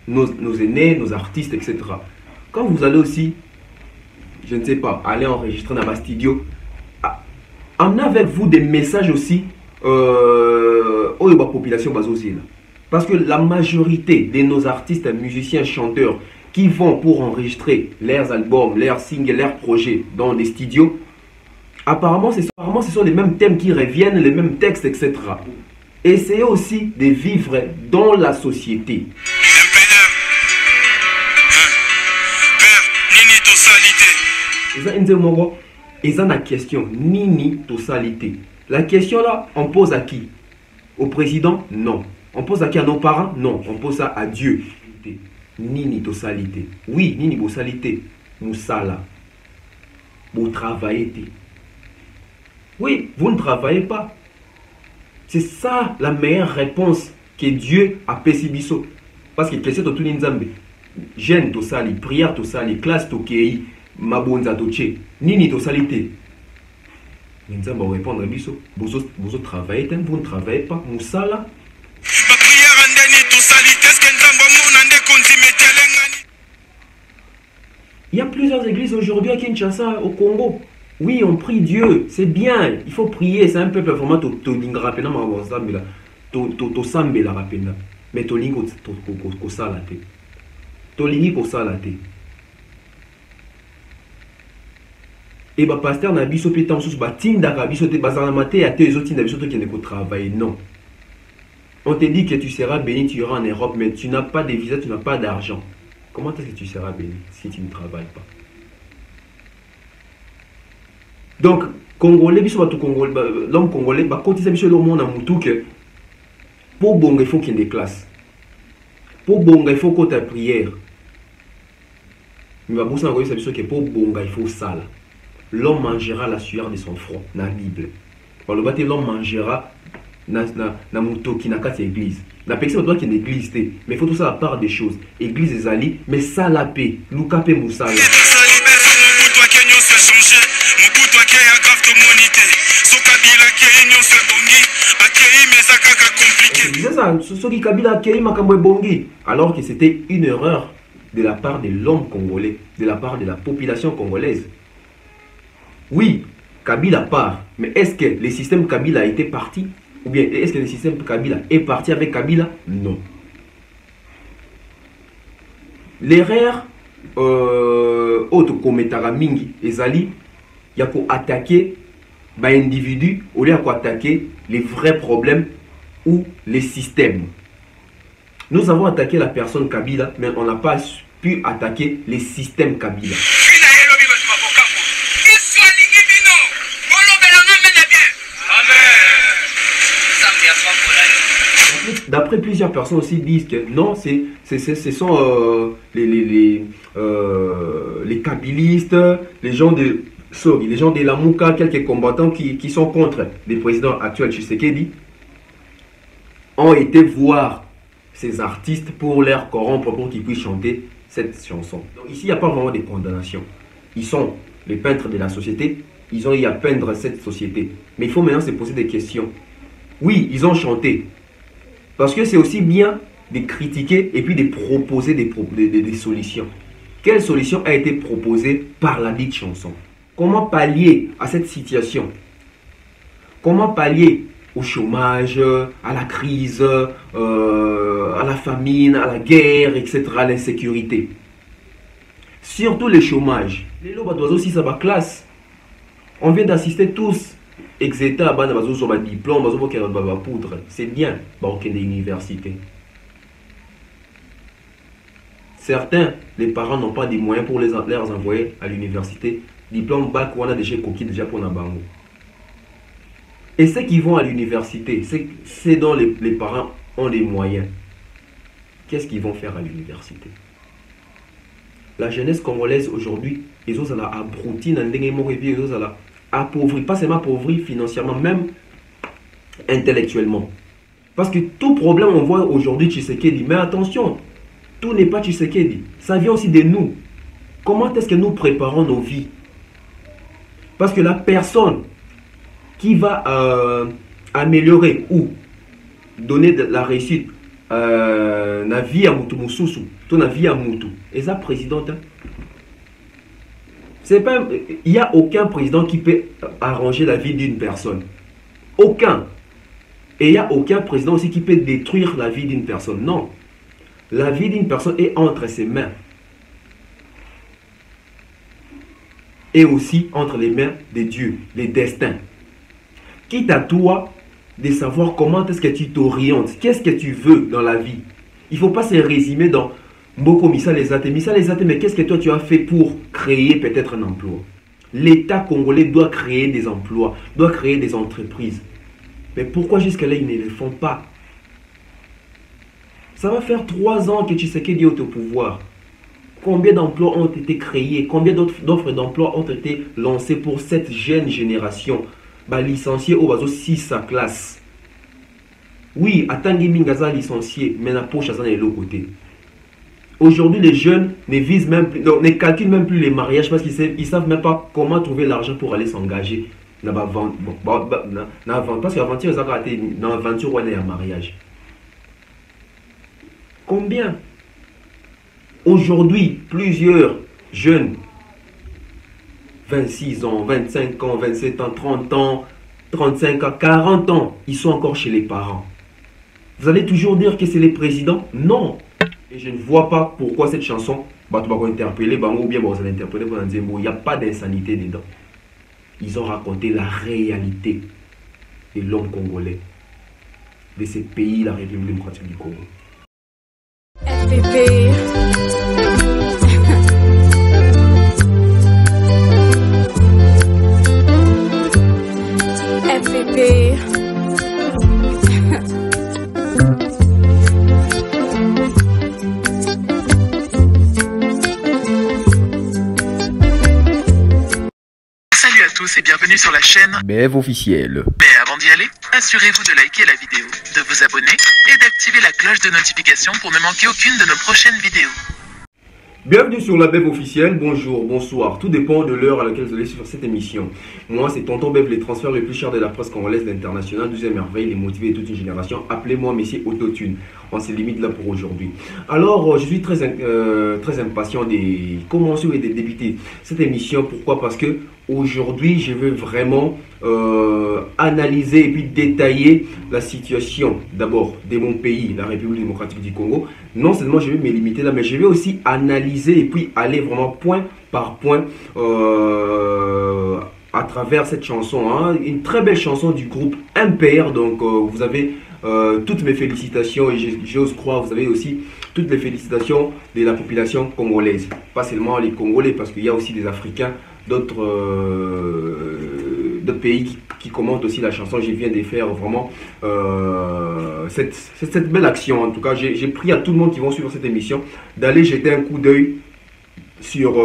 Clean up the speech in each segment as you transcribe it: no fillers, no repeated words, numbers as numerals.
nos aînés, nos artistes, etc. Quand vous allez aussi, je ne sais pas, aller enregistrer dans ma studio, emmenez avec vous des messages aussi aux populations basosiennes. Parce que la majorité de nos artistes, musiciens, chanteurs qui vont pour enregistrer leurs albums, leurs singles, leurs projets dans des studios, apparemment ce sont les mêmes thèmes qui reviennent, les mêmes textes, etc. Essayez aussi de vivre dans la société. Ils ont la question, nini totalité. La question là, on pose à qui? Au président? Non. On pose à qui? À nos parents? Non. On pose ça à Dieu. Nini totalité. Oui, nini totalité. Moussala. Vous travaillez. Oui, vous ne travaillez pas. C'est ça la meilleure réponse que Dieu a pésibiso. Parce que question de tout l'inzambe. Jeune tosali, prière tosali, classe tokei, mabonza toche. Nini totalité. L'inzambe va répondre à biso. Vous travaillez, vous ne travaillez pas. Moussala. Il y a plusieurs églises aujourd'hui à Kinshasa, au Congo. Oui, on prie Dieu, c'est bien, il faut prier, c'est un peuple vraiment mais et bah pasteur na biso pe tansus ba tindaka biso te bazana maté à te ezotinda biso to qui ne travailler, non. On te dit que tu seras béni, tu iras en Europe, mais tu n'as pas de visa, tu n'as pas d'argent. Comment est-ce que tu seras béni si tu ne travailles pas? Donc, Congolais, l'homme congolais, quand il s'agit de l'homme que pour bon, il faut qu'il y ait des classes. Pour bon, il faut qu'on ait prière. Mais pour bon, il faut ça. L'homme mangera la sueur de son front, dans la Bible. L'homme mangera na moto qui n'a qu'à l'église. La personne doit qu'il y ait une église, mais il faut tout ça à part des choses. Église des alliés, mais ça la paix. Luka pe Moussala. Alors que c'était une erreur de la part de l'homme congolais, de la part de la population congolaise. Oui, Kabila part, mais est-ce que le système Kabila a été parti? Ou bien est-ce que le système Kabila est parti avec Kabila? Non. L'erreur autre kometara mingi ezali ya ko attaquer ba individu au lieu de attaquer les vrais problèmes ou les systèmes. Nous avons attaqué la personne Kabila, mais on n'a pas pu attaquer les systèmes Kabila. D'après plusieurs personnes aussi disent que non, ce sont les kabylistes, les gens de la Mouka, quelques combattants qui sont contre les présidents actuels Tshisekedi, ont été voir ces artistes pour leur corrompre, pour qu'ils puissent chanter cette chanson. Donc ici, il n'y a pas vraiment de condamnation. Ils sont les peintres de la société, ils ont eu à peindre cette société. Mais il faut maintenant se poser des questions. Oui, ils ont chanté. Parce que c'est aussi bien de critiquer et puis de proposer des solutions. Quelle solution a été proposée par la dite chanson? Comment pallier à cette situation? Comment pallier au chômage, à la crise, à la famine, à la guerre, etc., à l'insécurité? Surtout le chômage. Les lobes d'oiseaux aussi, ça va classe. On vient d'assister tous. Exeta, diplôme, c'est bien, universités. Certains, les parents n'ont pas des moyens pour les envoyer à l'université. Diplôme bac, on a déjà coquille déjà pour Nabango. Et ceux qui vont à l'université, c'est dont les parents ont des moyens. Qu'est-ce qu'ils vont faire à l'université? La jeunesse congolaise aujourd'hui, ils ont la abruti, ils ont la appauvri, pas seulement appauvri financièrement, même intellectuellement. Parce que tout problème, on voit aujourd'hui Tshisekedi. Mais attention, tout n'est pas Tshisekedi. Ça vient aussi de nous. Comment est-ce que nous préparons nos vies? Parce que la personne qui va améliorer ou donner de la réussite na vie à mutu mususu, ton vie à mutu. Et ça, présidente, c'est pas, il n'y a aucun président qui peut arranger la vie d'une personne. Aucun. Et il n'y a aucun président aussi qui peut détruire la vie d'une personne. Non. La vie d'une personne est entre ses mains. Et aussi entre les mains de Dieu, les destins. Quitte à toi de savoir comment est-ce que tu t'orientes, qu'est-ce que tu veux dans la vie. Il ne faut pas se résumer dans Mboko Missa les athées, mais qu'est-ce que toi tu as fait pour créer peut-être un emploi. L'État congolais doit créer des emplois, doit créer des entreprises. Mais pourquoi jusque-là, ils ne le font pas? Ça va faire 3 ans que Tshisekedi est au pouvoir. Combien d'emplois ont été créés? Combien d'offres d'emploi ont été lancées pour cette jeune génération? Licencié au bazo 6 à classe. Oui, Atangi Mingaza licencié, mais la poche à de l'autre côté. Aujourd'hui, les jeunes ne visent même plus, ne calculent même plus les mariages parce qu'ils ne savent même pas comment trouver l'argent pour aller s'engager. Parce qu'aventure, ils ont été dans l'aventure où il y a un mariage. Combien? Aujourd'hui, plusieurs jeunes, 26 ans, 25 ans, 27 ans, 30 ans, 35 ans, 40 ans, ils sont encore chez les parents. Vous allez toujours dire que c'est les présidents? Non. Et je ne vois pas pourquoi cette chanson, ou bien vous allez interpréter, il n'y a pas d'insanité dedans. Ils ont raconté la réalité de l'homme congolais, de ce pays, la République démocratique du Congo. FPP. FPP. Salut à tous et bienvenue sur la chaîne BF officiel. Mais avant d'y aller, assurez-vous de liker la vidéo, de vous abonner et d'activer la cloche de notification pour ne manquer aucune de nos prochaines vidéos. Bienvenue sur la BEV officielle, bonjour, bonsoir, tout dépend de l'heure à laquelle vous allez suivre cette émission. Moi c'est Tonton Bev, les transferts les plus chers de la presse congolaise, l'international, 12e merveille, les motivés de toute une génération. Appelez-moi Messier Autotune, on se limite là pour aujourd'hui. Alors je suis très impatient de commencer et de débuter cette émission. Pourquoi? Parce que aujourd'hui je veux vraiment analyser et puis détailler la situation d'abord de mon pays, la République démocratique du Congo. Non seulement je vais me limiter là, mais je vais aussi analyser et puis aller vraiment point par point à travers cette chanson, hein. Une très belle chanson du groupe MPR. Donc vous avez toutes mes félicitations et j'ose croire vous avez aussi toutes les félicitations de la population congolaise. Pas seulement les Congolais, parce qu'il y a aussi des Africains, d'autres pays qui commentent aussi la chanson. Je viens de faire vraiment cette belle action. En tout cas, j'ai pris à tout le monde qui vont suivre cette émission d'aller jeter un coup d'œil sur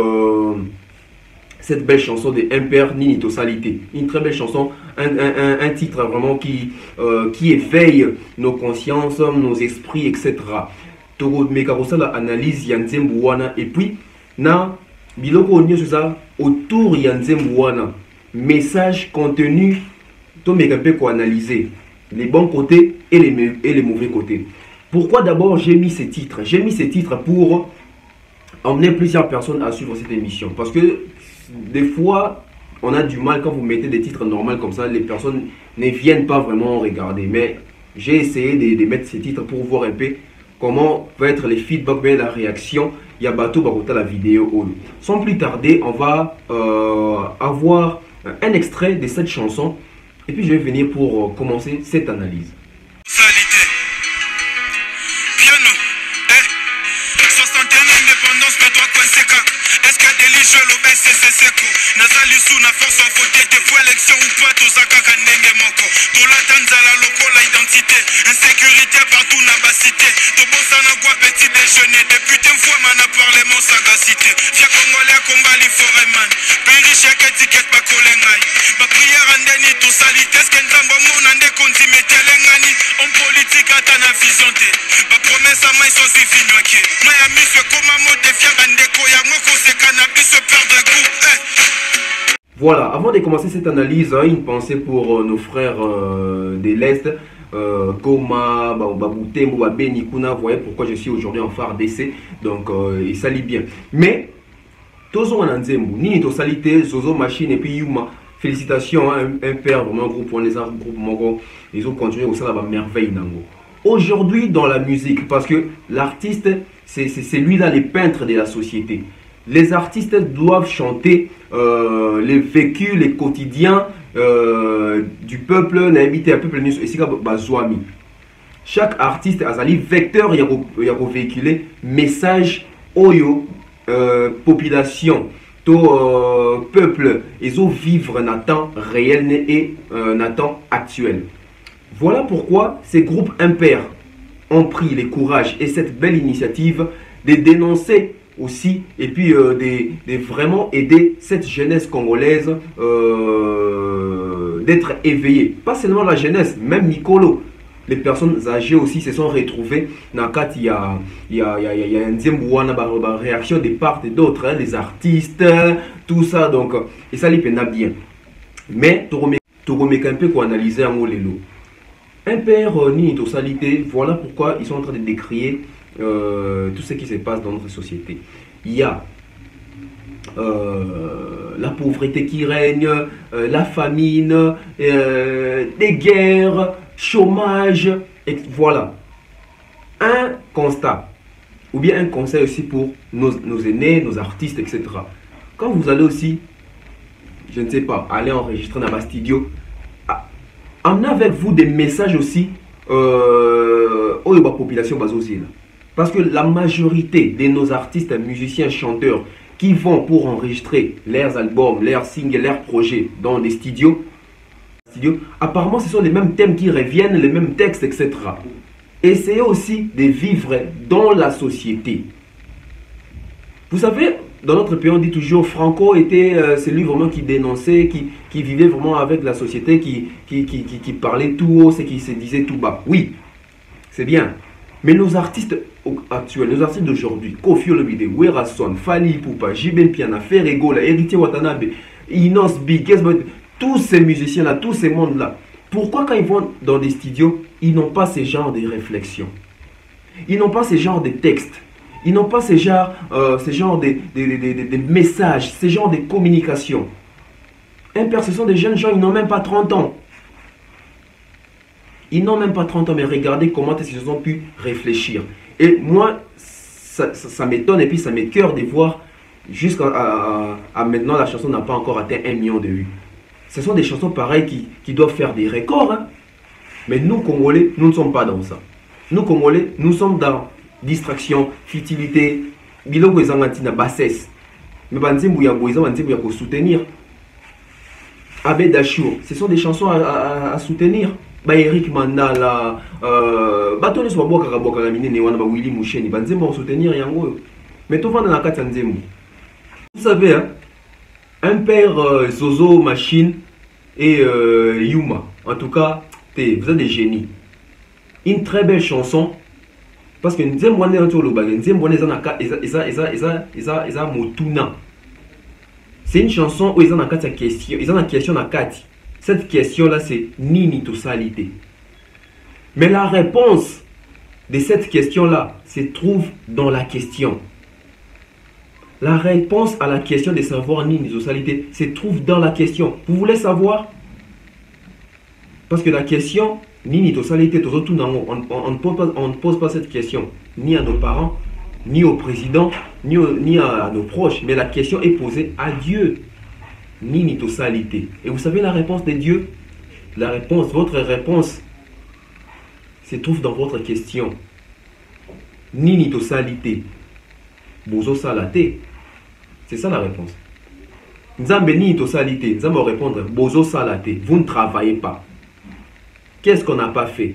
cette belle chanson de MPR Nini Tosalité. Une très belle chanson, un titre vraiment qui éveille nos consciences, nos esprits, etc. Togo Mekarosa la analyse Yanzembouana et puis na biloko onyo ça autour Yanzembouana. Message, contenu, tout peut analyser les bons côtés et les mauvais côtés. Pourquoi d'abord j'ai mis ces titres? J'ai mis ces titres pour emmener plusieurs personnes à suivre cette émission. Parce que des fois, on a du mal quand vous mettez des titres normaux comme ça, les personnes ne viennent pas vraiment regarder. Mais j'ai essayé de mettre ces titres pour voir un peu comment va être les feedbacks, bien la réaction. Yabato Barota la vidéo. Sans plus tarder, on va avoir un extrait de cette chanson et puis je vais venir pour commencer cette analyse. Voilà, avant de commencer cette analyse, une pensée pour nos frères de l'Est. Goma, Babutembo, Beni, Kuna. Vous voyez pourquoi je suis aujourd'hui en phare d'essai. Donc, il s'allie bien. Mais, Tozo Wananzembo, Nini Tosalite, Zozo Machine et puis Yuma. Félicitations, hein, un père, vraiment un groupe, on les a un groupe Mongo. Ils ont continué au sein de la merveille. Aujourd'hui, dans la musique, parce que l'artiste, c'est lui-là, les peintres de la société. Les artistes doivent chanter les vécus, les quotidiens du peuple, n'habiter un peuple, et c'est comme Bazouami. Chaque artiste a un vecteur, il y a véhiculer message, oyo, population. Peuple, ils ont vivre un temps réel et un temps actuel. Voilà pourquoi ces groupes impairs ont pris le courage et cette belle initiative de dénoncer aussi et puis de vraiment aider cette jeunesse congolaise d'être éveillée. Pas seulement la jeunesse, même Nicolo. Les personnes âgées aussi se sont retrouvées. Il y a une réaction de part et d'autre, hein, les artistes, tout ça. Donc, et ça, les peine bien. Mais, tu remets un peu pour analyser un mot lélo. Un père ni une totalité, voilà pourquoi ils sont en train de décrier tout ce qui se passe dans notre société. Il y a la pauvreté qui règne, la famine, des guerres, chômage, et voilà. Un constat, ou bien un conseil aussi pour nos aînés, nos artistes, etc. Quand vous allez aussi, je ne sais pas, aller enregistrer dans ma studio, emmenez avec vous des messages aussi aux populations basosiennes. Parce que la majorité de nos artistes, musiciens, chanteurs, qui vont pour enregistrer leurs albums, leurs singles, leurs projets dans des studios, apparemment ce sont les mêmes thèmes qui reviennent, les mêmes textes, etc. Essayez aussi de vivre dans la société. Vous savez, dans notre pays on dit toujours Franco était celui vraiment qui dénonçait, qui vivait vraiment avec la société, qui parlait tout haut, ce qui se disait tout bas. Oui, c'est bien. Mais nos artistes actuels, nos artistes d'aujourd'hui, Koffi Olomide, Werason, Fally Ipupa, Jiben Piana, Ferregola, Héritier Watanabe, Inos B, tous ces musiciens-là, tous ces mondes-là, pourquoi quand ils vont dans des studios, ils n'ont pas ce genre de réflexion? Ils n'ont pas ce genre de textes. Ils n'ont pas ce genre de messages, ce genre de communication. Ce sont des jeunes gens, ils n'ont même pas 30 ans. Ils n'ont même pas 30 ans, mais regardez comment ils ont pu réfléchir. Et moi, ça m'étonne et puis ça m'écoeure de voir jusqu'à maintenant, la chanson n'a pas encore atteint 1 million de vues. Ce sont des chansons pareilles qui doivent faire des records. Hein. Mais nous, Congolais, nous ne sommes pas dans ça. Nous, Congolais, nous sommes dans distraction, futilité, biloko ezangatina bassesse. Mais banzimbu ya boiza, banzimbu ya ko soutenir. Abed Achour, ce sont des chansons à soutenir. Eric Mandala, Batone Swaboka Kaboka Ramine Newana, Willy Moucheni, banzimbu à soutenir yango. Mais tout va dans la carte nzembu. Vous savez, hein, un père Zozo Machine et Yuma, en tout cas, vous êtes des génies. Une très belle chanson. Parce que c'est une chanson où ils ont une question. Ils ont une question. Cette question-là, c'est Nini Tosalité. Mais la réponse de cette question-là se trouve dans la question. La réponse à la question de savoir Nini Tosalité se trouve dans la question. Vous voulez savoir? Parce que la question, Nini Tosalité, on ne pose pas cette question ni à nos parents, ni au président, ni à nos proches. Mais la question est posée à Dieu. Nini Tosalité. Et vous savez la réponse de Dieu? La réponse, votre réponse se trouve dans votre question. Nini Tosalité. Bozo Salate. C'est ça la réponse. Nzambe Nini Tosalité. Nzambe répondre Bozo Salate. Vous ne travaillez pas. Qu'est-ce qu'on n'a pas fait?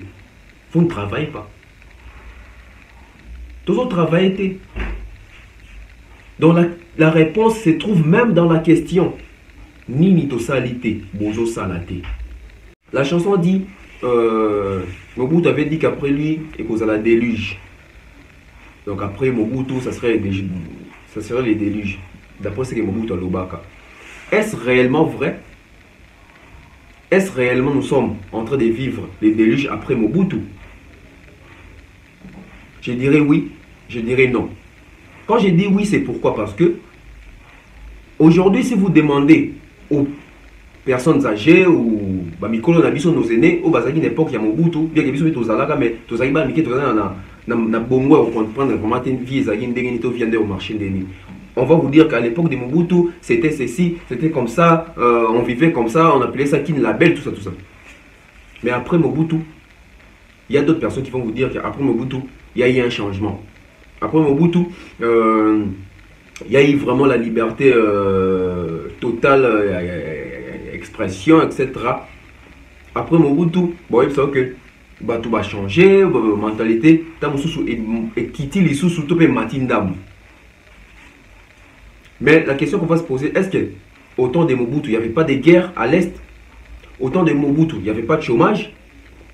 Vous ne travaillez pas. Tous autres travaillent. Donc la réponse se trouve même dans la question. Nini Tosalité, Bozo Salate. La chanson dit, Mobutu avait dit qu'après lui, et qu'on a la déluge. Donc après Mobutu, ça serait les déluges. D'après ce que Mobutu a l'Obaka. Est-ce réellement vrai? est-ce réellement nous sommes en train de vivre les déluges après Mobutu? Je dirais oui, je dirais non. Quand je dis oui, c'est pourquoi? Parce que aujourd'hui, si vous demandez aux personnes âgées ou Mikolo Nabiso, nos aînés, au Bazaki n'époque, il y a Mobutu, bien que Biso est aux Alaka, mais tous les Miki, tous na bongo, on comprendre comment une vie vient au marché d'Eni. On va vous dire qu'à l'époque de Mobutu, c'était ceci, c'était comme ça, on vivait comme ça, on appelait ça Kin Label, tout ça, tout ça. Mais après Mobutu, il y a d'autres personnes qui vont vous dire qu'après Mobutu, il y a eu un changement. Après Mobutu, il y a eu vraiment la liberté totale, expression, etc. Après Mobutu, bon, il faut que tout va changer, mentalité, et quitter les sous tout matindam. Mais la question qu'on va se poser, est-ce que au temps de Mobutu, il n'y avait pas de guerre à l'Est? Au temps de Mobutu, il n'y avait pas de chômage?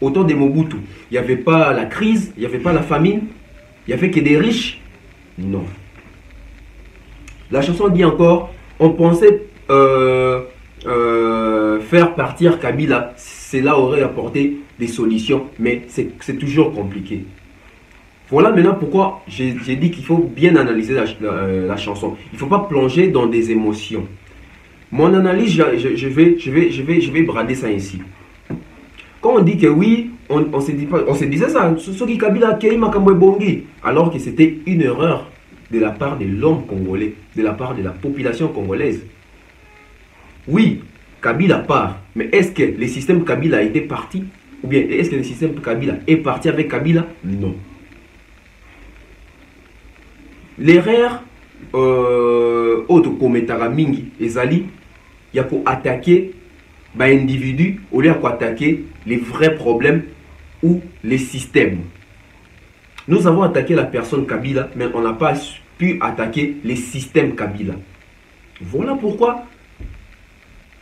Au temps de Mobutu, il n'y avait pas la crise, il n'y avait pas la famine, il n'y avait que des riches? Non. La chanson dit encore, on pensait faire partir Kabila, cela aurait apporté des solutions, mais c'est toujours compliqué. Voilà maintenant pourquoi j'ai dit qu'il faut bien analyser la chanson. Il ne faut pas plonger dans des émotions. Mon analyse, je vais brader ça ici. Quand on dit que oui, on se disait ça, ce qui Kabila Keima Bongi, alors que c'était une erreur de la part de l'homme congolais, de la part de la population congolaise. Oui, Kabila part, mais est-ce que le système Kabila a été parti? Ou bien est-ce que le système Kabila est parti avec Kabila? Non. L'erreur autre kometara mingi ezali ya ko attaquer ba individu au lieu d'attaquer les vrais problèmes ou les systèmes. Nous avons attaqué la personne Kabila, mais on n'a pas pu attaquer les systèmes Kabila. Voilà pourquoi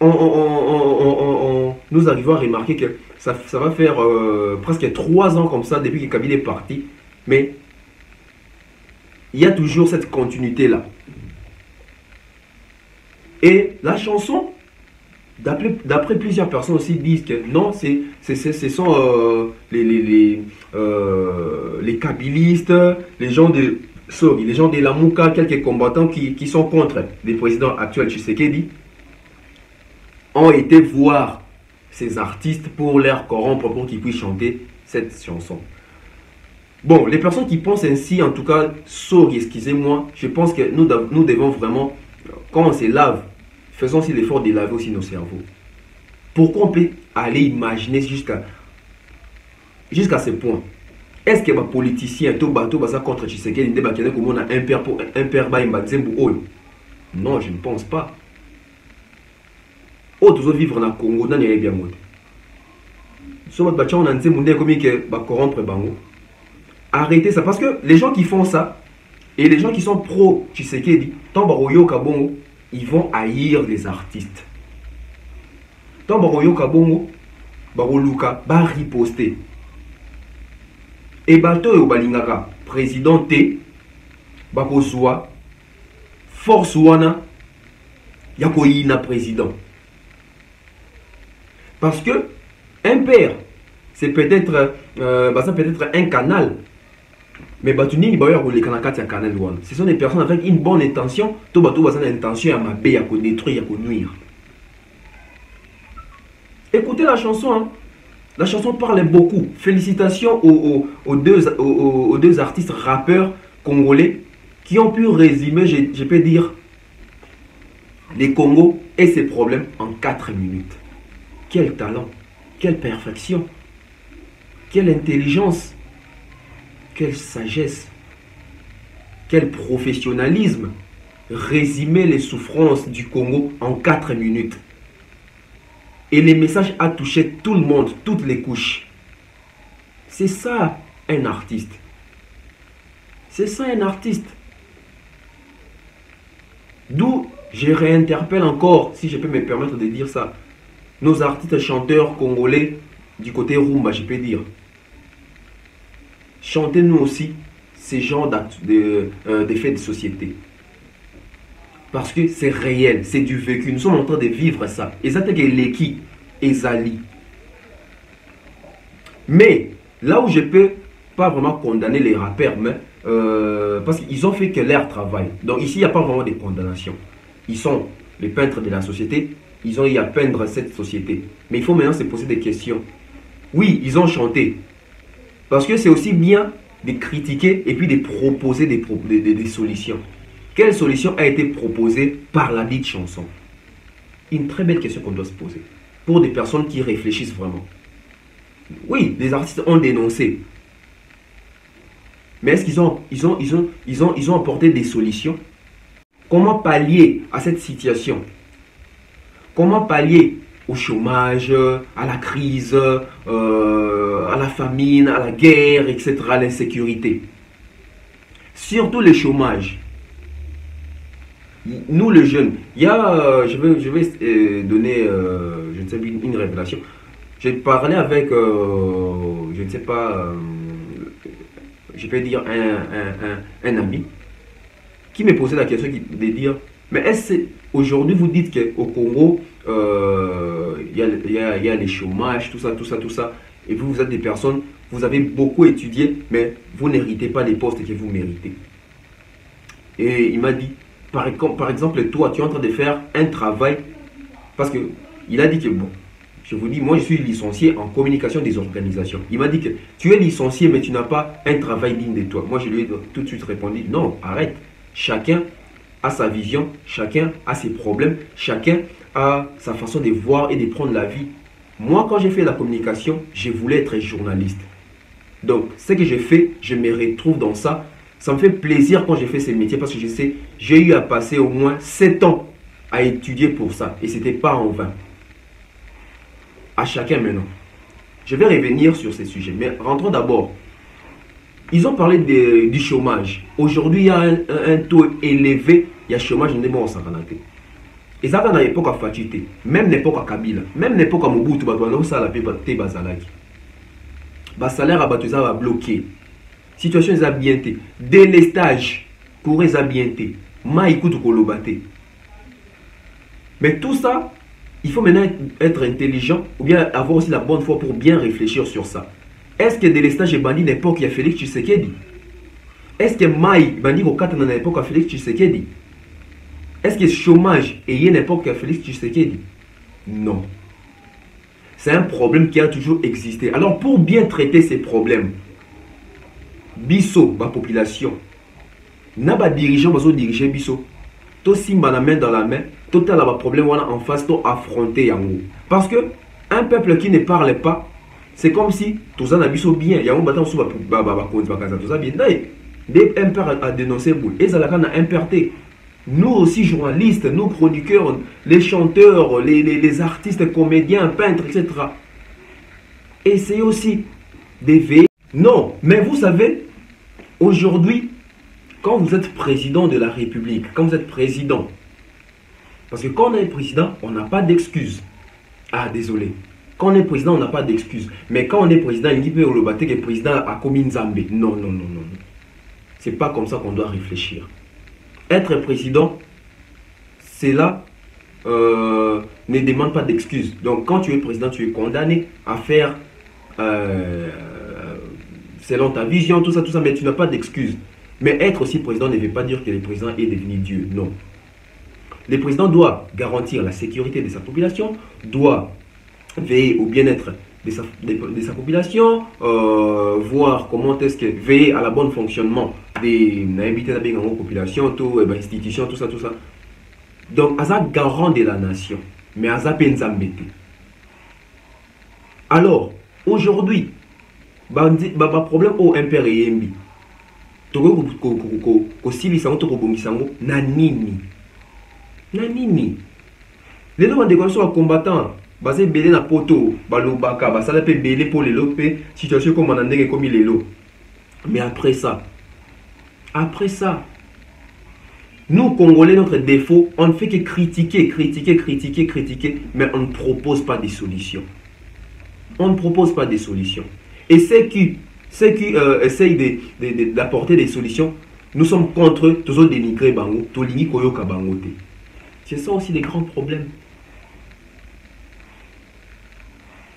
nous arrivons à remarquer que ça va faire presque 3 ans comme ça depuis que Kabila est parti, mais il y a toujours cette continuité-là. Et la chanson, d'après plusieurs personnes aussi, disent que non, ce sont les kabylistes, les gens de la Mouka, quelques combattants qui sont contre les présidents actuels Tshisekedi, ont été voir ces artistes pour leur corrompre, pour qu'ils puissent chanter cette chanson. Bon, les personnes qui pensent ainsi, en tout cas, sorry, excusez-moi, je pense que nous devons vraiment, quand on se lave, faisons aussi l'effort de laver aussi nos cerveaux. Pourquoi on peut aller imaginer jusqu'à ce point? Est-ce que les politiciens, tout bateau, contre Tshisekedi, un père, non, je ne pense pas. Oh, tous vivre dans le Congo, dans les bien mots. Si on a corrompre bango. Arrêtez ça, parce que les gens qui font ça et les gens qui sont pro Tshisekedi, tant Baroyo Kabongo, ils vont haïr les artistes. Tant Baroyo Kabongo, Baroluka, va riposter. Et Bato et Obalingaka, président T, Bakozwa, force Wana, Yakoyina président. Parce que un père, c'est peut-être un canal. Mais ce sont des personnes avec une bonne intention. Tout une intention à détruire, à nuire. Écoutez la chanson. Hein. La chanson parle beaucoup. Félicitations aux deux artistes rappeurs congolais qui ont pu résumer, je peux dire, les Congos et ses problèmes en 4 minutes. Quel talent, quelle perfection, quelle intelligence. Quelle sagesse, quel professionnalisme. Résumer les souffrances du Congo en 4 minutes. Et les messages a touché tout le monde, toutes les couches. C'est ça un artiste. C'est ça un artiste. D'où je réinterpelle encore, si je peux me permettre de dire ça, nos artistes chanteurs congolais du côté Rumba, je peux dire. Chantez-nous aussi ces genres d'effets de société. Parce que c'est réel, c'est du vécu. Nous sommes en train de vivre ça. Et ça, c'est que l'équipe, ezali. Mais là où je peux pas vraiment condamner les rappeurs, mais parce qu'ils ont fait que leur travail. Donc ici, il n'y a pas vraiment de condamnation. Ils sont les peintres de la société, ils ont eu à peindre cette société. Mais il faut maintenant se poser des questions. Oui, ils ont chanté. Parce que c'est aussi bien de critiquer et puis de proposer des solutions. Quelle solution a été proposée par la dite chanson? Une très belle question qu'on doit se poser. Pour des personnes qui réfléchissent vraiment. Oui, des artistes ont dénoncé. Mais est-ce qu'ils ont apporté des solutions? Comment pallier à cette situation? Comment pallier au chômage, à la crise, à la famine, à la guerre, etc., à l'insécurité? Surtout le chômage. Nous les jeunes, il y a, je vais donner, je ne sais pas, une révélation. J'ai parlé avec, je ne sais pas, je vais dire un ami qui me posait la question de dire, mais est-ce aujourd'hui vous dites qu'au Congo, il y a les chômages, tout ça, et vous êtes des personnes, vous avez beaucoup étudié, mais vous n'héritez pas les postes que vous méritez. Et il m'a dit, par exemple, toi, tu es en train de faire un travail, parce que il a dit que, bon, je vous dis, moi je suis licencié en communication des organisations. Il m'a dit que tu es licencié, mais tu n'as pas un travail digne de toi. Moi je lui ai tout de suite répondu, non, arrête. Chacun a sa vision, chacun a ses problèmes, chacun a sa façon de voir et de prendre la vie. Moi, quand j'ai fait la communication, je voulais être journaliste. Donc, ce que j'ai fait, je me retrouve dans ça. Ça me fait plaisir quand j'ai fait ce métier parce que je sais, j'ai eu à passer au moins 7 ans à étudier pour ça. Et ce n'était pas en vain. À chacun maintenant. Je vais revenir sur ces sujets. Mais rentrons d'abord. Ils ont parlé du chômage. Aujourd'hui, il y a un taux élevé. Il y a chômage de bon en et ça, dans l'époque à Fatite, même l'époque à Kabila, même l'époque à Mobutu, ça la paix, salaire à Batouza va bloquer. Situation est bien. Délestage, pour les bien. Maïkout kolobate. Mais tout ça, il faut maintenant être intelligent ou bien avoir aussi la bonne foi pour bien réfléchir sur ça. Est-ce que délestage est bandit l'époque il y a Félix Tshisekedi? Est-ce que Maï bandit au 4 dans l'époque à Félix Tshisekedi? Est-ce que chômage est une époque à Félix Tshisekedi? Non. C'est un problème qui a toujours existé. Alors pour bien traiter ces problèmes, biso, ma population, n'a pas dirigeant, pas diriger biso. To simba la main dans la main, total a problème en face, to affronter yango. Parce que un peuple qui ne parle pas, c'est comme si tout ça n'a biso bien. Yango batan sous tout ça bien. Des impères à dénoncer boule. Et ça l'a imperté. Nous aussi journalistes, nous chroniqueurs, les chanteurs, les artistes, comédiens, peintres, etc. Essayez aussi d'éveiller. Non, mais vous savez, aujourd'hui, quand vous êtes président de la République, quand vous êtes président, parce que quand on est président, on n'a pas d'excuses. Ah, désolé. Quand on est président, on n'a pas d'excuses. Mais quand on est président, il peut le battre que le président a commis une zambé. Non, non, non, non. C'est pas comme ça qu'on doit réfléchir. Être président, cela ne demande pas d'excuses. Donc, quand tu es président, tu es condamné à faire selon ta vision, tout ça, mais tu n'as pas d'excuses. Mais être aussi président ne veut pas dire que le président est devenu Dieu. Non. Le président doit garantir la sécurité de sa population, doit veiller au bien-être de sa population, voir comment est-ce que veiller à la bonne fonctionnement des populations, institutions, tout ça. Donc, Aza garant de la nation, mais Aza penzambete. Alors, aujourd'hui, problème au impère yembi. Togo ko silisango to ko bongisango na nini. Na nini. Les gens de sont combattants. Basé belé na poto, balobaka, basala pe belé pour les lopé, situation comme on en est comme les lots. Mais après ça, nous Congolais, notre défaut, on ne fait que critiquer, mais on ne propose pas des solutions. On ne propose pas des solutions. Et ceux qui essayent d'apporter des solutions, nous sommes contre eux, tous dénigrer bango, tous lini koyoka bangote. C'est ça aussi des grands problèmes.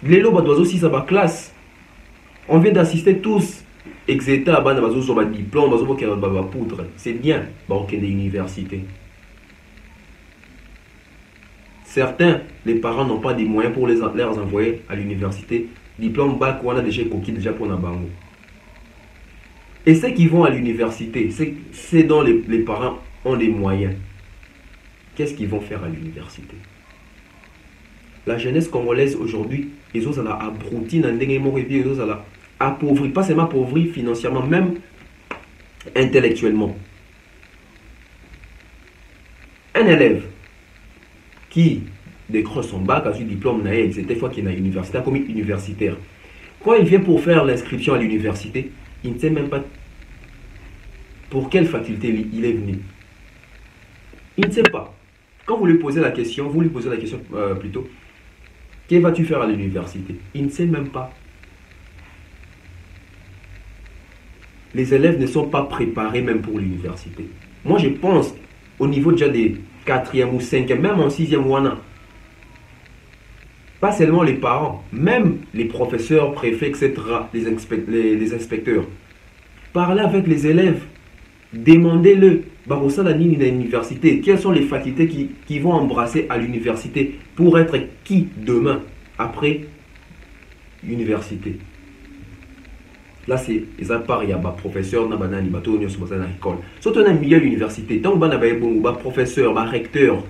Les lots aussi, ça va classe. On vient d'assister tous. Exéta, sur le diplôme, c'est bien, qu'il y ait des universités. Certains, les parents n'ont pas des moyens pour les envoyer à l'université. Diplôme bac, on a déjà coquille déjà pour Nabango. Et ceux qui vont à l'université, c'est dont les parents ont des moyens. Qu'est-ce qu'ils vont faire à l'université? La jeunesse congolaise aujourd'hui, ils ont abruti dans ils ont appauvri, pas seulement appauvri financièrement, même intellectuellement. Un élève qui décroche son bac, a son diplôme, c'était fois qu'il est à l'université, comme universitaire. Quand il vient pour faire l'inscription à l'université, il ne sait même pas pour quelle faculté il est venu. Il ne sait pas. Quand vous lui posez la question, plutôt, que vas-tu faire à l'université? Il ne sait même pas. Les élèves ne sont pas préparés même pour l'université. Moi, je pense, au niveau déjà des 4e ou 5e, même en 6e ou 1 an, pas seulement les parents, même les professeurs, préfets, etc., les inspecteurs, parlez avec les élèves, demandez-le, l'université, quelles sont les facultés qui vont embrasser à l'université pour être qui demain, après l'université. Là, c'est ça part, il y a des professeurs, il y a des écoles. Surtout dans le milieu de l'université, tant qu'il y a des professeurs, des recteurs,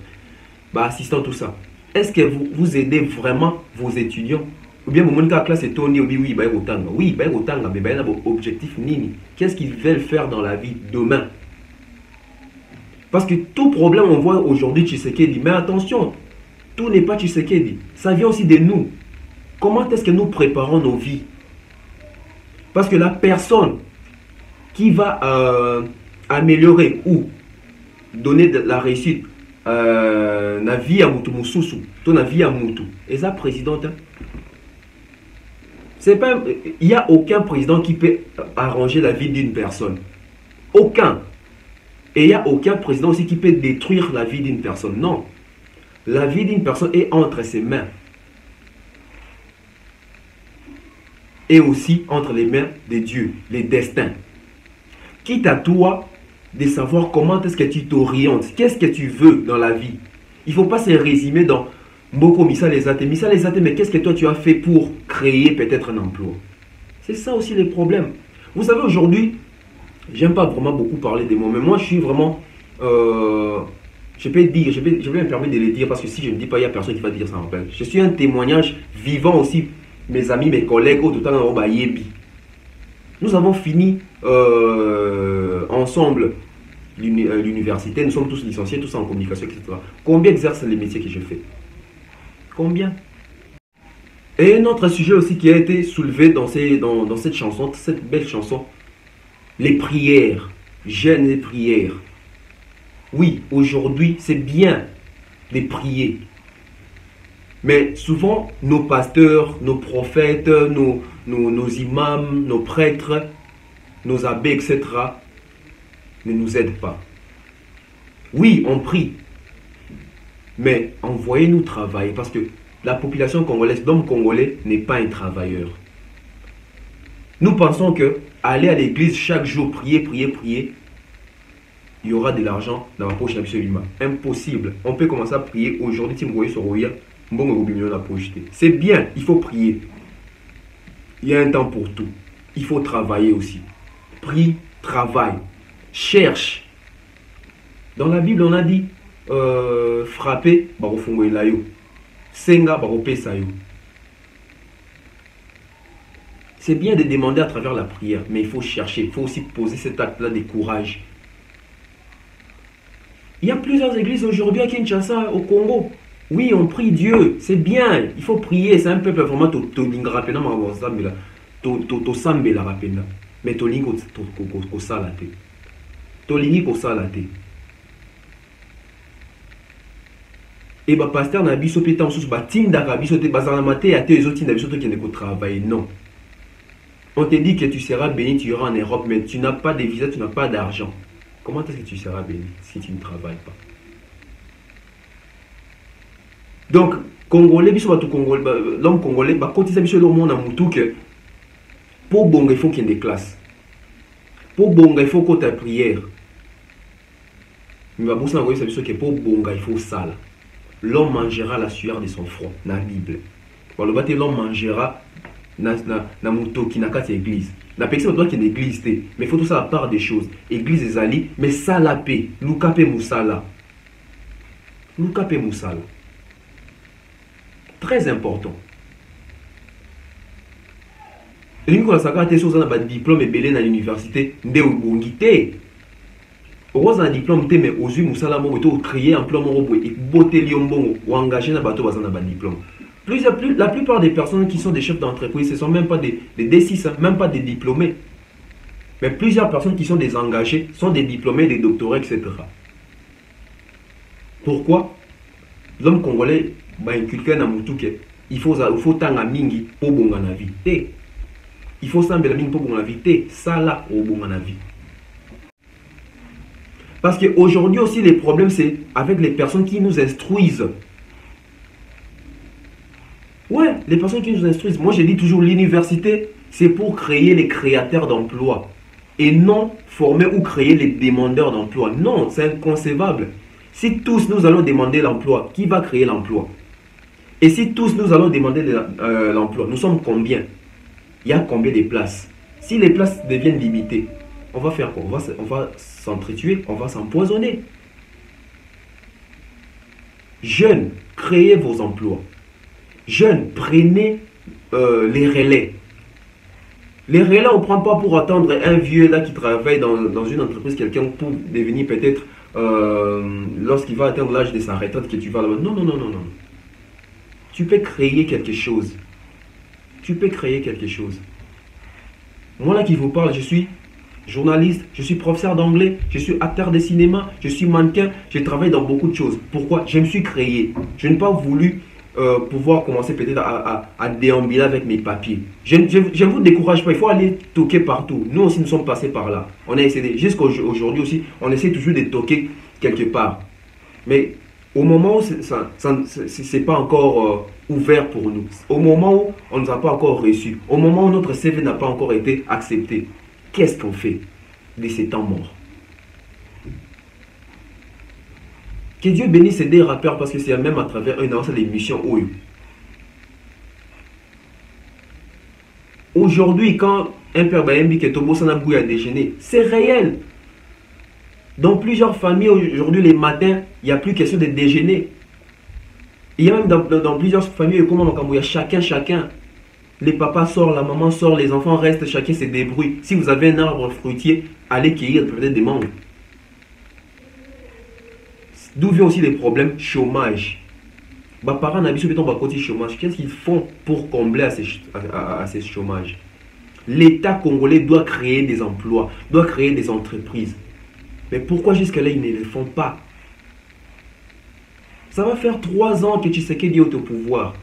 des assistants, tout ça, est-ce que vous aidez vraiment vos étudiants? Ou bien, vous la classe est tournée, oui, mais il y a un objectif. Qu'est-ce qu'ils veulent faire dans la vie demain? Parce que tout problème, on voit aujourd'hui Tshisekedi. Mais attention, tout n'est pas Tshisekedi. Ça vient aussi de nous. Comment est-ce que nous préparons nos vies? Parce que la personne qui va améliorer ou donner de la réussite na vie à Moutou Moussousou, na vie à Moutou, et ça présidente, c'est pas, il n'y a aucun président qui peut arranger la vie d'une personne. Aucun. Et il n'y a aucun président aussi qui peut détruire la vie d'une personne. Non. La vie d'une personne est entre ses mains. Et aussi entre les mains de Dieu, les destins. Quitte à toi de savoir comment est-ce que tu t'orientes, qu'est-ce que tu veux dans la vie. Il ne faut pas se résumer dans Mboko Missa les athées, mais qu'est-ce que toi tu as fait pour créer peut-être un emploi. C'est ça aussi les problèmes. Vous savez, aujourd'hui, j'aime pas vraiment beaucoup parler des mots, mais moi je suis vraiment, je peux dire, je vais me permettre de le dire parce que si je ne dis pas, il n'y a personne qui va dire ça en fait. Je suis un témoignage vivant aussi. Mes amis, mes collègues, nous avons fini ensemble l'université, nous sommes tous licenciés, tous en communication, etc. Combien exercent les métiers que je fais? Combien? Et un autre sujet aussi qui a été soulevé dans cette chanson, cette belle chanson, les prières, jeûnes et prières. Oui, aujourd'hui, c'est bien de prier. Mais souvent, nos pasteurs, nos prophètes, nos imams, nos prêtres, nos abbés, etc., ne nous aident pas. Oui, on prie, mais envoyez-nous travailler parce que la population congolaise, l'homme congolais n'est pas un travailleur. Nous pensons que aller à l'église chaque jour, prier, il y aura de l'argent dans la poche absolument. Impossible. On peut commencer à prier aujourd'hui, si vous voyez sur Roya. C'est bien, il faut prier. Il y a un temps pour tout. Il faut travailler aussi. Prie, travaille, cherche. Dans la Bible, on a dit frapper, senga, c'est bien de demander à travers la prière, mais il faut chercher. Il faut aussi poser cet acte-là de courage. Il y a plusieurs églises aujourd'hui à Kinshasa, au Congo. Oui, on prie Dieu, c'est bien, il faut prier, c'est un peuple vraiment mais et bah pasteur na biso peta on ba tindaka biso te bazana maté à te ezotinda biso to qui ne travailler. Non. On te dit que tu seras béni, tu iras en Europe, mais tu n'as pas de visa, tu n'as pas d'argent. Comment est-ce que tu seras béni si tu ne travailles pas? Donc, Congolais, l'homme congolais, quand il s'habille le monde en moutouk, pour bon, il faut qu'il y ait des classes. Pour bon, il faut qu'on ait prière. Mais pour bon, il faut ça. L'homme mangera la sueur de son front, dans la Bible. L'homme mangera na moutouk, qui n'a qu'à l'église. La personne doit qu'il y ait une église, mais il faut tout ça à part des choses. Église des alliés, mais ça la paix. Lukape Moussala. Lukape Moussala. Très important. Et nous, quand on a un diplôme et belé dans l'université, on a un diplôme, mais aux yeux, on a créé un plan et beauté lion ou engagé dans un diplôme. La plupart des personnes qui sont des chefs d'entreprise, ce ne sont même pas des D6, même pas des diplômés. Mais plusieurs personnes qui sont des engagés sont des diplômés, des doctorats, etc. Pourquoi? L'homme congolais inculqué dans Moutouke, il faut tant à mingi pour bon la vie. Il faut sembler mingi pour bon la vie. Ça là au bon la vie. Parce qu'aujourd'hui aussi les problèmes c'est avec les personnes qui nous instruisent. Ouais, les personnes qui nous instruisent. Moi je dis toujours l'université c'est pour créer les créateurs d'emplois et non former ou créer les demandeurs d'emploi. Non, c'est inconcevable. Si tous nous allons demander l'emploi, qui va créer l'emploi? Et si tous nous allons demander l'emploi, nous sommes combien? Il y a combien de places? Si les places deviennent limitées, on va faire quoi? On va s'entretuer, on va s'empoisonner. Jeunes, créez vos emplois. Jeunes, prenez les relais. Les relais, on ne prend pas pour attendre un vieux là qui travaille dans une entreprise, quelqu'un pour devenir peut-être, lorsqu'il va atteindre l'âge de sa retraite, que tu vas là-bas. Non, non, non, non, non. Tu peux créer quelque chose. Tu peux créer quelque chose. Moi là qui vous parle, je suis journaliste, je suis professeur d'anglais, je suis acteur de cinéma, je suis mannequin, je travaille dans beaucoup de choses. Pourquoi? Je me suis créé. Je n'ai pas voulu pouvoir commencer peut-être à déambuler avec mes papiers. Je ne vous décourage pas, il faut aller toquer partout. Nous aussi nous sommes passés par là. On a essayé, jusqu'à aujourd'hui aussi, on essaie toujours de toquer quelque part. Mais au moment où ce n'est pas encore ouvert pour nous, au moment où on ne nous a pas encore reçu, au moment où notre CV n'a pas encore été accepté, qu'est-ce qu'on fait de ces temps morts? Que Dieu bénisse ces deux rappeurs parce que c'est même à travers une autre émission. Aujourd'hui, quand un père Bayembi qui est au Bossanabouy a déjeuné, c'est réel. Dans plusieurs familles, aujourd'hui, les matins, il n'y a plus question de déjeuner. Il y a même dans plusieurs familles, comment il y a chacun. Les papas sortent, la maman sort, les enfants restent, chacun se débrouille. Si vous avez un arbre fruitier, allez cueillir peut-être des mangues. D'où vient aussi les problèmes? Chômage. Bah, parents n'habitent pas côté chômage. Qu'est-ce qu'ils font pour combler à ces chômages? L'État congolais doit créer des emplois, doit créer des entreprises. Mais pourquoi jusqu'à là ils ne le font pas? Ça va faire 3 ans que Tshisekedi est au pouvoir.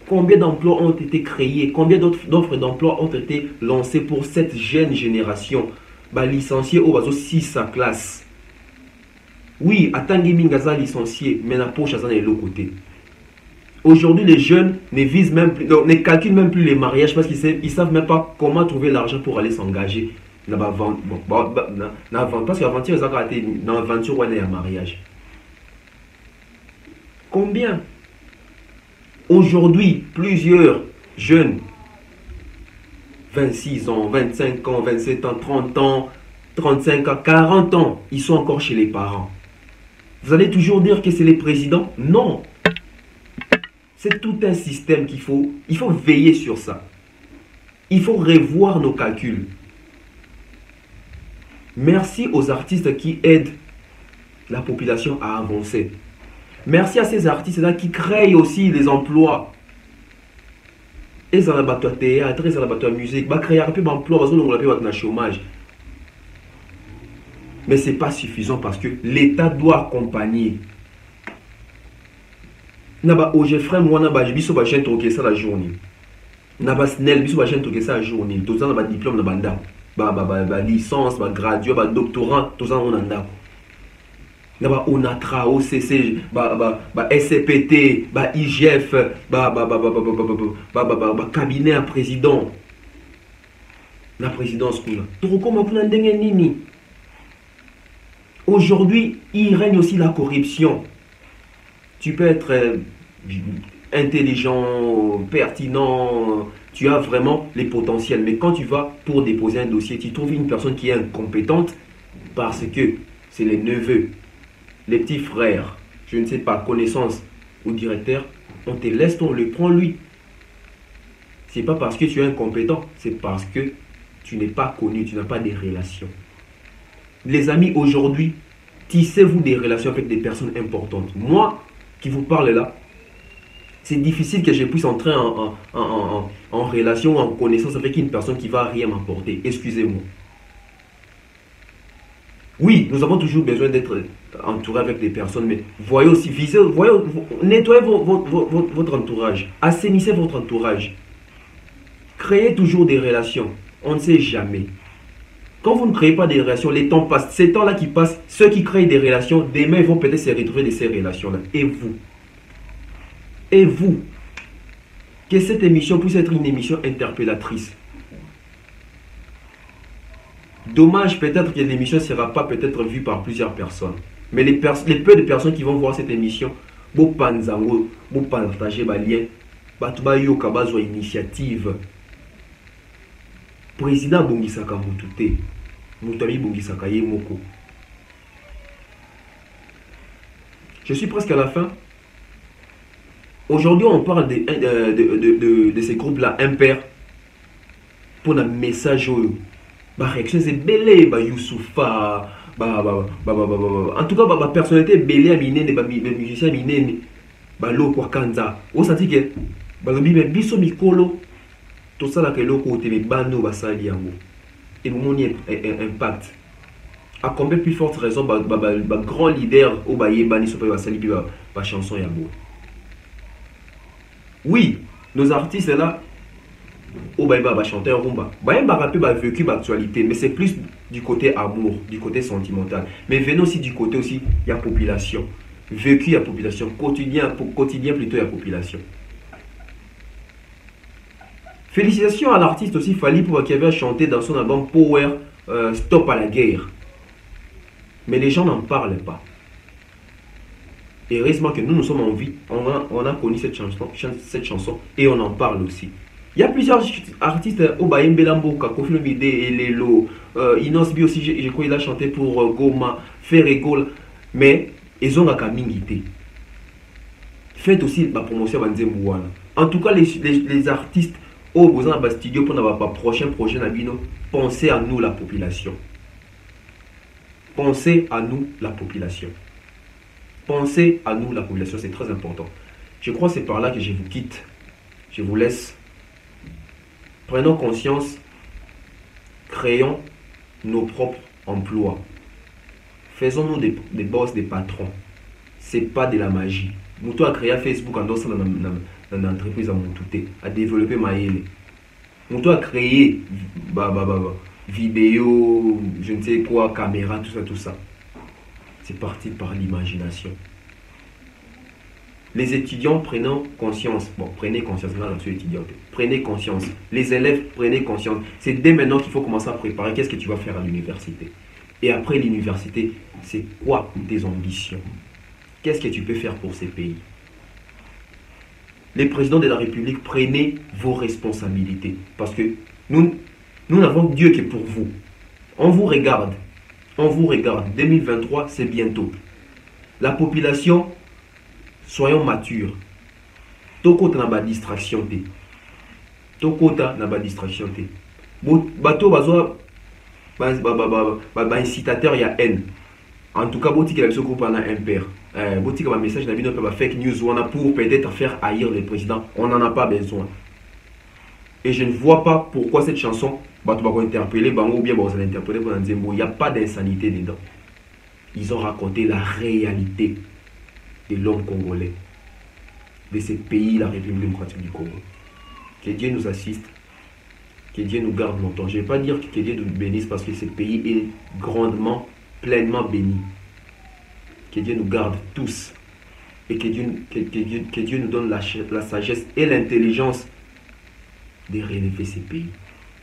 Combien d'emplois ont été créés? Combien d'offres d'emploi ont été lancées pour cette jeune génération? Bah, licenciés au bateau 6 sa classe. Oui, Atangi Mingaza licencié, mais la poche à l'autre côté. Aujourd'hui, les jeunes ne visent même plus, ne calculent même plus les mariages parce qu'ils ne savent même pas comment trouver l'argent pour aller s'engager. Parce qu'aventure, ils ont été dans l'aventure où il y a un mariage. Combien? Aujourd'hui, plusieurs jeunes, 26 ans, 25 ans, 27 ans, 30 ans, 35 ans, 40 ans, ils sont encore chez les parents. Vous allez toujours dire que c'est les présidents? Non. C'est tout un système il faut veiller sur ça. Il faut revoir nos calculs. Merci aux artistes qui aident la population à avancer. Merci à ces artistes-là qui créent aussi des emplois. Ils ont la théâtre, ils ont la musique, ils créent un peu d'emplois, ils ont le chômage. Mais ce n'est pas suffisant parce que l'État doit accompagner. Naba Ogefrem wana ba biso ba chen toke ça la journée. Naba snel biso ba chen toke ça la journée. Tout ça na ba diplôme na banda. Ba licence, ba graduat, ba doctorant, tout ça on anda. Naba Onatra, OCC, SCPT, IGF, cabinet à président. La présidence qu'on a. Aujourd'hui, il règne aussi la corruption. Tu peux être intelligent, pertinent, tu as vraiment les potentiels. Mais quand tu vas pour déposer un dossier, tu trouves une personne qui est incompétente parce que c'est les neveux, les petits frères, je ne sais pas, connaissance ou directeur, on te laisse, on le prend lui. C'est pas parce que tu es incompétent, c'est parce que tu n'es pas connu, tu n'as pas des relations. Les amis, aujourd'hui, tissez-vous des relations avec des personnes importantes. Moi, qui vous parle là, c'est difficile que je puisse entrer en relation, en connaissance avec une personne qui ne va rien m'apporter. Excusez-moi. Oui, nous avons toujours besoin d'être entourés avec des personnes, mais voyez aussi, nettoyez votre entourage, assainissez votre entourage. Créez toujours des relations. On ne sait jamais. Quand vous ne créez pas des relations, les temps passent. Ces temps-là qui passent, ceux qui créent des relations, demain, ils vont peut-être se retrouver de ces relations-là. Et vous? Et vous? Que cette émission puisse être une émission interpellatrice. Dommage peut-être que l'émission ne sera pas peut-être vue par plusieurs personnes. Mais les peu de personnes qui vont voir cette émission, vous partagez les liens, vous initiative. Président Bongisaka Moutouté, Moutami Bongisaka Yemoko. Je suis presque à la fin. Aujourd'hui, on parle de ces groupes-là, impairs. Pour un message, réaction, c'est belé, Youssoufa, en tout cas, personnalité belé à Minene, musicien à Minene, Lo Kwakanza. Vous sentez que, Biso Mikolo, tout ça là que l'eau côté mais bano basali yango et mon impact à combien plus forte raison grand leader au baye bani so pas basali ba chanson yango. Oui, nos artistes là au baye ba chanteur rumba baye ba rapper ba vécu ba actualité, mais c'est plus du côté amour, du côté sentimental, mais venons aussi du côté aussi il y a population vécu, il y a population quotidien plutôt il y a population. Félicitations à l'artiste aussi Fally pour qui avait chanté dans son album Power Stop à la guerre. Mais les gens n'en parlent pas. Et heureusement que nous sommes en vie, on a connu cette chanson et on en parle aussi. Il y a plusieurs artistes, Obaye Mbelamboka, Koffi Olomide, Elelo, Inos Bi aussi, je crois qu'il a chanté pour Goma, Ferregol, mais ils ont la kamingité. Faites aussi la promotion à Nzembouana. En tout cas, les artistes au besoin de studio pour n'avoir pas prochain projet Nabino, pensez à nous la population. Pensez à nous la population. Pensez à nous la population, c'est très important. Je crois que c'est par là que je vous quitte. Je vous laisse. Prenons conscience. Créons nos propres emplois. Faisons-nous des boss, des patrons. C'est pas de la magie. Moutou a créé Facebook en dansant dans l'entreprise à Moutouté, à développer Maëlle. Moutou a créé vidéo, je ne sais quoi, caméra, tout ça. C'est parti par l'imagination. Les étudiants prenant conscience, prenez conscience, là, je suis étudiant, prenez conscience. Les élèves, prenez conscience. C'est dès maintenant qu'il faut commencer à préparer qu'est-ce que tu vas faire à l'université. Et après l'université, c'est quoi tes ambitions? Qu'est-ce que tu peux faire pour ces pays? Les présidents de la République, prenez vos responsabilités. Parce que nous n'avons Dieu que pour vous. On vous regarde. On vous regarde. 2023, c'est bientôt. La population, soyons matures. Tokota n'a pas distraction. Tokota n'a pas distraction. Bateau, incitateur, il y a haine. En tout cas, Boti qui a ce groupe en a impair. Boti qui a un message n'a pas fake news on a pour peut-être faire haïr le président. On n'en a pas besoin. Et je ne vois pas pourquoi cette chanson va interpeller Bango ou bien vous allez interpeller pour Nzembo. Il n'y a pas d'insanité dedans. Ils ont raconté la réalité de l'homme congolais, de ce pays, la République démocratique du Congo. Que Dieu nous assiste. Que Dieu nous garde longtemps. Je ne vais pas dire que Dieu nous bénisse parce que ce pays est grandement, pleinement béni. Que Dieu nous garde tous. Et que Dieu nous donne la sagesse et l'intelligence de relever ces pays.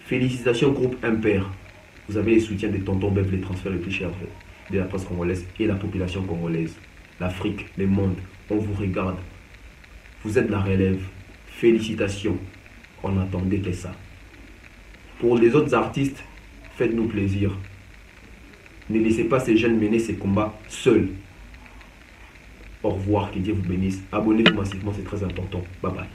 Félicitations, groupe Impair. Vous avez les soutiens de Tonton Bev, les transferts les plus chers de la presse congolaise et la population congolaise. L'Afrique, le monde, on vous regarde. Vous êtes la relève. Félicitations. On n'attendait que ça. Pour les autres artistes, faites-nous plaisir. Ne laissez pas ces jeunes mener ces combats seuls. Au revoir, que Dieu vous bénisse. Abonnez-vous massivement, c'est très important. Bye bye.